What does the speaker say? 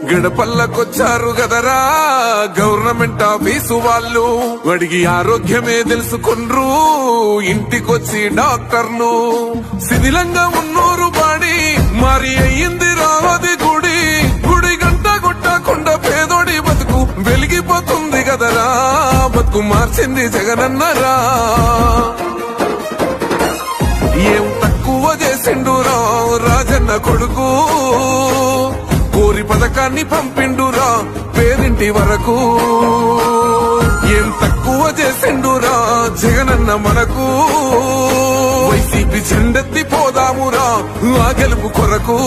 గడపల్లకొచ్చారు గదరా government office వాళ్ళు, అడిగి ఆరోగ్యమే తెలుసుకుండ్రు ఇంటికొచ్చి డాక్టర్లు. శిథిలంగా ఉన్నోరు బాడి మరి అయ్యింది రావది గుడి, గుడి గంట కొట్టకుండా పేదోడి బతుకు వెలిగిపోతుంది గదరా, బతుకు మార్చింది జగనన్నరా. ఏం తక్కువ చేసిండురా రాజన్న కొడుకు, కోరి పథకాన్ని పంపిండురా పేరింటి వరకు. ఏం తక్కువ చేసిండురా జగనన్న మనకు, వైసీపీ చెండెత్తి పోదామురా ఆ గెలుపు కొరకు.